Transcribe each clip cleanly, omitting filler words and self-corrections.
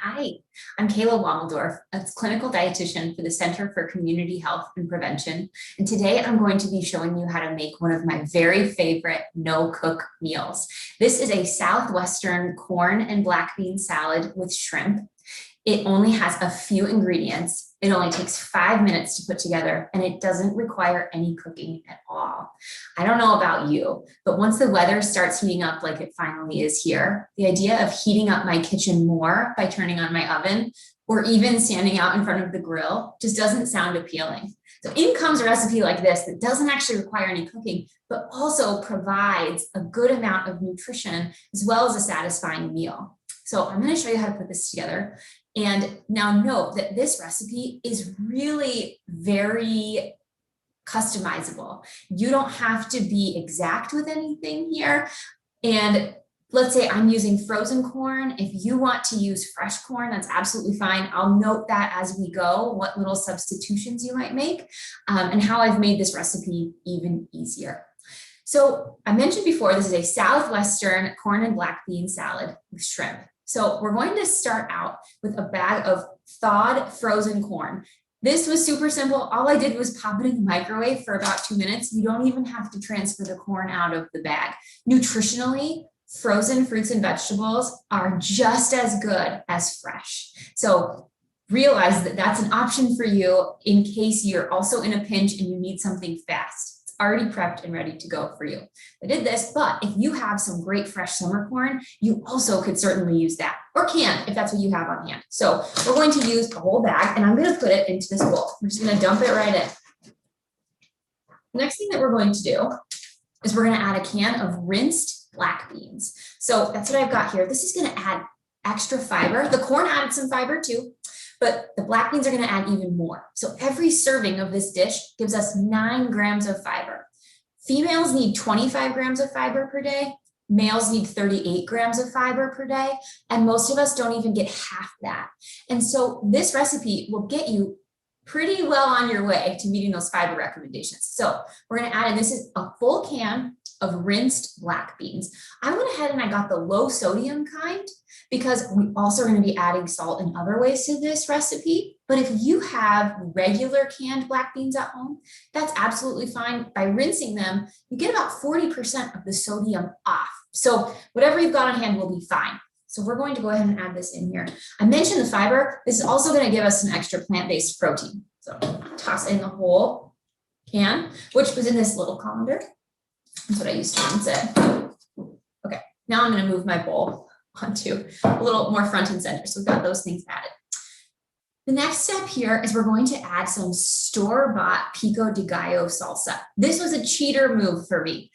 Hi, I'm Kayla Womdeldorff, a clinical dietitian for the Center for Community Health and Prevention. And today I'm going to be showing you how to make one of my very favorite no-cook meals. This is a Southwestern corn and black bean salad with shrimp. It only has a few ingredients. It only takes 5 minutes to put together, and it doesn't require any cooking at all. I don't know about you, but once the weather starts heating up like it finally is here, the idea of heating up my kitchen more by turning on my oven or even standing out in front of the grill just doesn't sound appealing. So in comes a recipe like this that doesn't actually require any cooking, but also provides a good amount of nutrition as well as a satisfying meal. So I'm going to show you how to put this together. And now note that this recipe is really very customizable. You don't have to be exact with anything here. And let's say I'm using frozen corn. If you want to use fresh corn, that's absolutely fine. I'll note that as we go, what little substitutions you might make and how I've made this recipe even easier. So I mentioned before, this is a Southwestern corn and black bean salad with shrimp. So we're going to start out with a bag of thawed frozen corn. This was super simple. All I did was pop it in the microwave for about 2 minutes. You don't even have to transfer the corn out of the bag. Nutritionally, frozen fruits and vegetables are just as good as fresh. So realize that that's an option for you in case you're also in a pinch and you need something fast. Already prepped and ready to go for you. I did this, but if you have some great fresh summer corn, you also could certainly use that, or can if that's what you have on hand. So we're going to use the whole bag, and I'm going to put it into this bowl. We're just going to dump it right in. The next thing that we're going to do is we're going to add a can of rinsed black beans. So that's what I've got here. This is going to add extra fiber. The corn added some fiber too, but the black beans are going to add even more. So every serving of this dish gives us 9 grams of fiber. Females need 25 grams of fiber per day. Males need 38 grams of fiber per day. And most of us don't even get half that. And so this recipe will get you pretty well on your way to meeting those fiber recommendations. So we're going to add in, this is a full can of rinsed black beans. I went ahead and I got the low sodium kind because we also are going to be adding salt in other ways to this recipe. But if you have regular canned black beans at home, that's absolutely fine. By rinsing them, you get about 40% of the sodium off. So whatever you've got on hand will be fine. So we're going to go ahead and add this in here. I mentioned the fiber. This is also going to give us some extra plant-based protein. So toss in the whole can, which was in this little colander. That's what I used to rinse it. Okay, now I'm going to move my bowl onto a little more front and center. So we've got those things added. The next step here is we're going to add some store-bought Pico de Gallo salsa. This was a cheater move for me.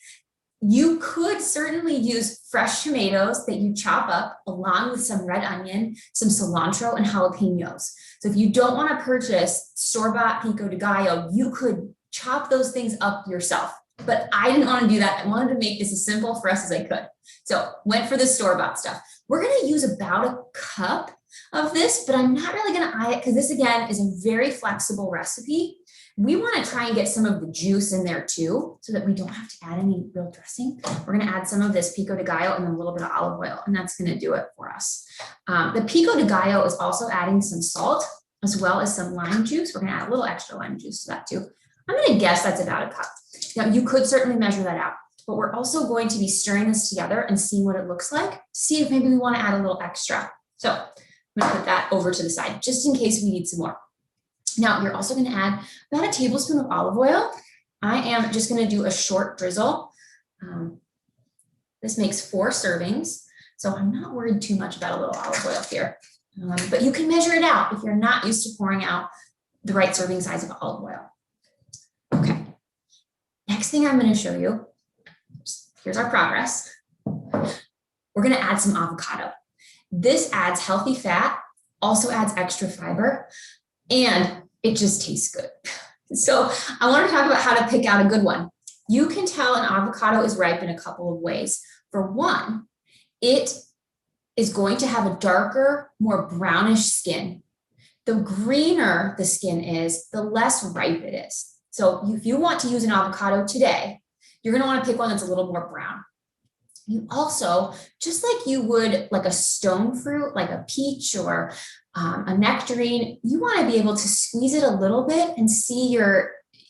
You could certainly use fresh tomatoes that you chop up along with some red onion, some cilantro, and jalapenos. So if you don't want to purchase store-bought Pico de Gallo, you could chop those things up yourself. But I didn't want to do that. I wanted to make this as simple for us as I could. So went for the store-bought stuff. We're going to use about a cup of this, but I'm not really going to eye it because this, again, is a very flexible recipe. We want to try and get some of the juice in there too, so that we don't have to add any real dressing. We're going to add some of this Pico de Gallo and a little bit of olive oil, and that's going to do it for us. The Pico de Gallo is also adding some salt as well as some lime juice. We're going to add a little extra lime juice to that too. I'm going to guess that's about a cup. Now, you could certainly measure that out, but we're also going to be stirring this together and seeing what it looks like to see if maybe we want to add a little extra. So I'm going to put that over to the side just in case we need some more. Now, you're also going to add about a tablespoon of olive oil. I am just going to do a short drizzle. This makes 4 servings, so I'm not worried too much about a little olive oil here. But you can measure it out if you're not used to pouring out the right serving size of olive oil. Okay. Next thing I'm going to show you, here's our progress. We're going to add some avocado. This adds healthy fat, also adds extra fiber, and it just tastes good. So I want to talk about how to pick out a good one. You can tell an avocado is ripe in a couple of ways. For one, it is going to have a darker, more brownish skin. The greener the skin is, the less ripe it is. So if you want to use an avocado today, you're going to want to pick one that's a little more brown. You also, just like you would like a stone fruit, like a peach or a nectarine, you want to be able to squeeze it a little bit and see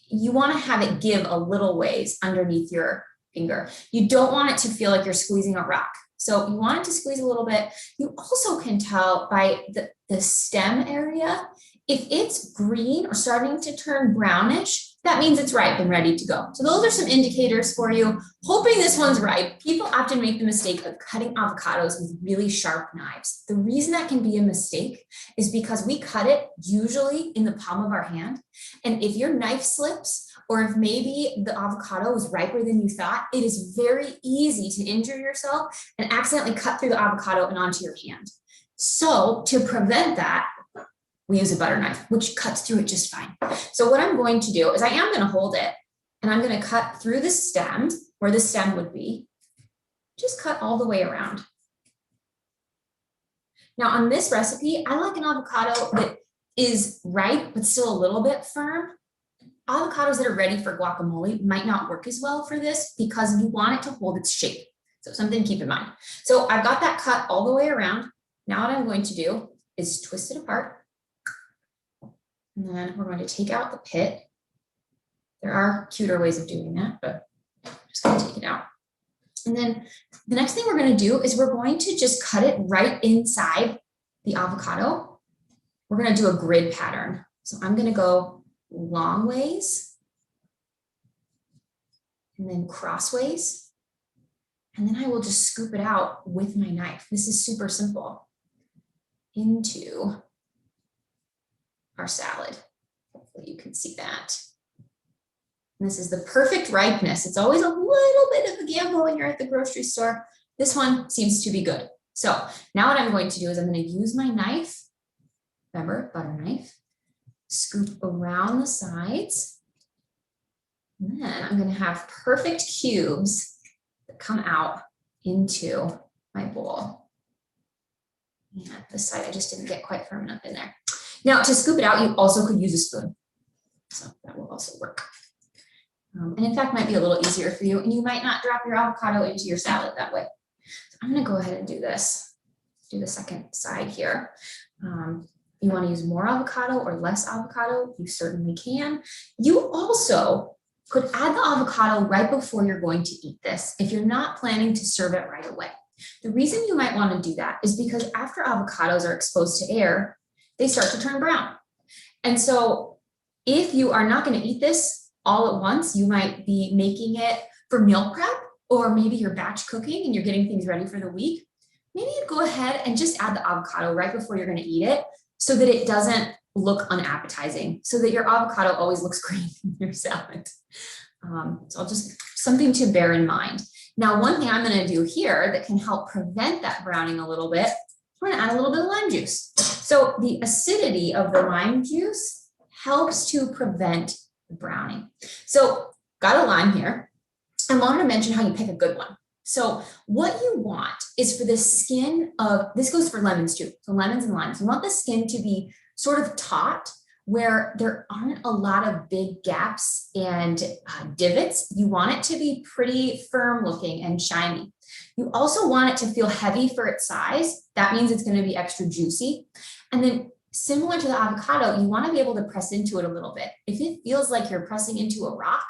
you want to have it give a little ways underneath your finger. You don't want it to feel like you're squeezing a rock. So you want it to squeeze a little bit. You also can tell by the stem area, if it's green or starting to turn brownish, that means it's ripe and ready to go. So those are some indicators for you. Hoping this one's ripe. People often make the mistake of cutting avocados with really sharp knives. The reason that can be a mistake is because we cut it usually in the palm of our hand. And if your knife slips, or if maybe the avocado is riper than you thought, it is very easy to injure yourself and accidentally cut through the avocado and onto your hand. So to prevent that, we use a butter knife, which cuts through it just fine. So what I'm going to do is I am going to hold it and I'm going to cut through the stem where the stem would be, just cut all the way around. Now on this recipe, I like an avocado that is ripe, but still a little bit firm. Avocados that are ready for guacamole might not work as well for this because you want it to hold its shape. So something to keep in mind. So I've got that cut all the way around. Now what I'm going to do is twist it apart. And then we're going to take out the pit. There are cuter ways of doing that, but I'm just going to take it out. And then the next thing we're going to do is we're going to just cut it right inside the avocado. We're going to do a grid pattern. So I'm going to go long ways and then crossways. And then I will just scoop it out with my knife. This is super simple. Into our salad. Hopefully you can see that. And this is the perfect ripeness. It's always a little bit of a gamble when you're at the grocery store. This one seems to be good. So now what I'm going to do is I'm going to use my knife, remember, butter knife, scoop around the sides. And then I'm going to have perfect cubes that come out into my bowl. And this side I just didn't get quite firm enough in there. Now, to scoop it out, you also could use a spoon. So that will also work. And in fact, might be a little easier for you. And you might not drop your avocado into your salad that way. So I'm going to go ahead and do this. Do the second side here. You want to use more avocado or less avocado, you certainly can. You also could add the avocado right before you're going to eat this if you're not planning to serve it right away. The reason you might want to do that is because after avocados are exposed to air, they start to turn brown. And so if you are not going to eat this all at once, you might be making it for meal prep, or maybe you're batch cooking and you're getting things ready for the week. Maybe you go ahead and just add the avocado right before you're going to eat it so that it doesn't look unappetizing, so that your avocado always looks green in your salad. So I'll just something to bear in mind. Now, one thing I'm going to do here that can help prevent that browning a little bit, we're going to add a little bit of lime juice. So the acidity of the lime juice helps to prevent the browning. So got a lime here. I wanted to mention how you pick a good one. So what you want is for the skin of, this goes for lemons too, so lemons and limes, you want the skin to be sort of taut where there aren't a lot of big gaps and divots. You want it to be pretty firm looking and shiny. You also want it to feel heavy for its size. That means it's going to be extra juicy. And then similar to the avocado, you want to be able to press into it a little bit. If it feels like you're pressing into a rock,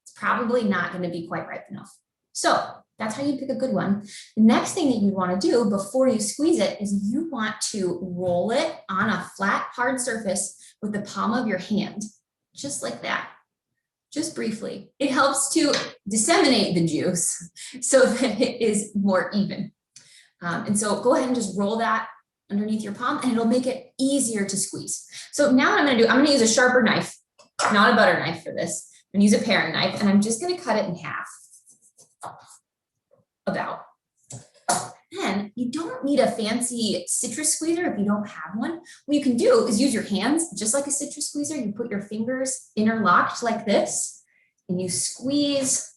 it's probably not going to be quite ripe enough. So that's how you pick a good one. The next thing that you want to do before you squeeze it is you want to roll it on a flat, hard surface with the palm of your hand, just like that, just briefly. It helps to disseminate the juice so that it is more even. And so go ahead and just roll that underneath your palm and it'll make it easier to squeeze. So now what I'm going to do, I'm going to use a sharper knife, not a butter knife for this. I'm going to use a paring knife and I'm just going to cut it in half. About. Then you don't need a fancy citrus squeezer if you don't have one. What you can do is use your hands just like a citrus squeezer. You put your fingers interlocked like this and you squeeze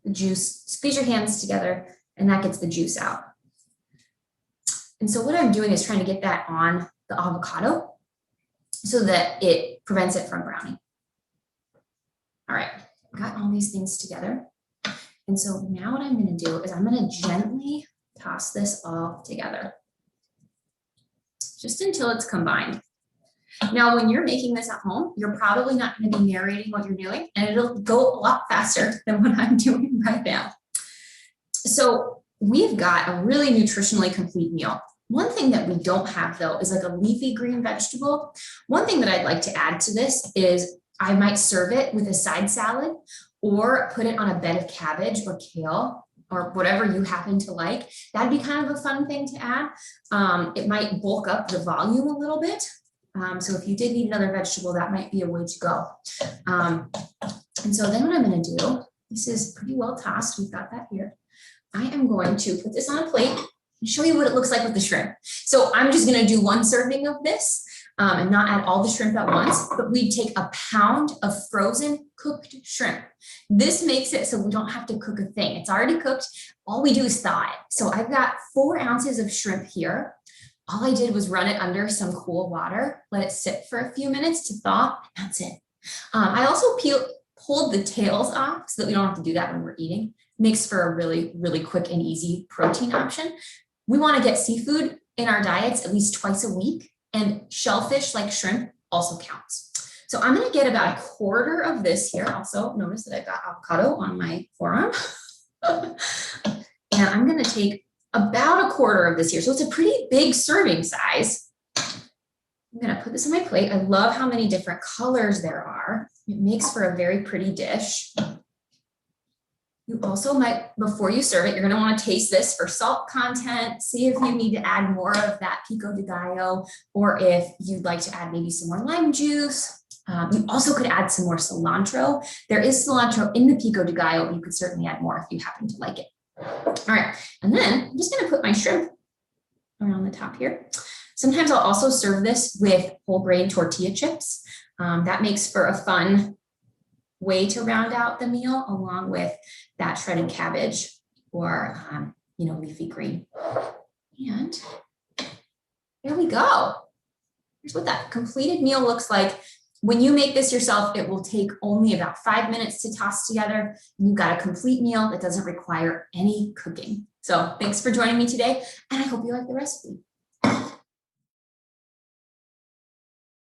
the juice, squeeze your hands together, and that gets the juice out. And so what I'm doing is trying to get that on the avocado so that it prevents it from browning. All right, got all these things together. And so now what I'm going to do is I'm going to gently toss this all together just until it's combined. Now, when you're making this at home, you're probably not going to be narrating what you're doing, and it'll go a lot faster than what I'm doing right now. So we've got a really nutritionally complete meal. One thing that we don't have, though, is like a leafy green vegetable. One thing that I'd like to add to this is I might serve it with a side salad or put it on a bed of cabbage or kale or whatever you happen to like. That'd be kind of a fun thing to add. It might bulk up the volume a little bit. So if you did need another vegetable, that might be a way to go. And so then what I'm going to do, this is pretty well tossed. We've got that here. I am going to put this on a plate and show you what it looks like with the shrimp. So I'm just going to do one serving of this and not add all the shrimp at once, but we take a pound of frozen cooked shrimp. This makes it so we don't have to cook a thing. It's already cooked. All we do is thaw it. So I've got 4 ounces of shrimp here. All I did was run it under some cool water, let it sit for a few minutes to thaw. That's it. I also pulled the tails off so that we don't have to do that when we're eating. Makes for a really, really quick and easy protein option. We want to get seafood in our diets at least twice a week, and shellfish like shrimp also counts. So I'm going to get about 1/4 of this here. Also notice that I've got avocado on my forearm. And I'm going to take about 1/4 of this here. So it's a pretty big serving size. I'm going to put this on my plate. I love how many different colors there are. It makes for a very pretty dish. You also might, before you serve it, you're going to want to taste this for salt content. See if you need to add more of that Pico de Gallo, or if you'd like to add maybe some more lime juice. You also could add some more cilantro. There is cilantro in the Pico de Gallo. You could certainly add more if you happen to like it. All right, and then I'm just going to put my shrimp around the top here. Sometimes I'll also serve this with whole grain tortilla chips. That makes for a fun way to round out the meal, along with that shredded cabbage or leafy green. And there we go. Here's what that completed meal looks like. When you make this yourself, it will take only about 5 minutes to toss together. And you've got a complete meal that doesn't require any cooking. So thanks for joining me today, and I hope you like the recipe.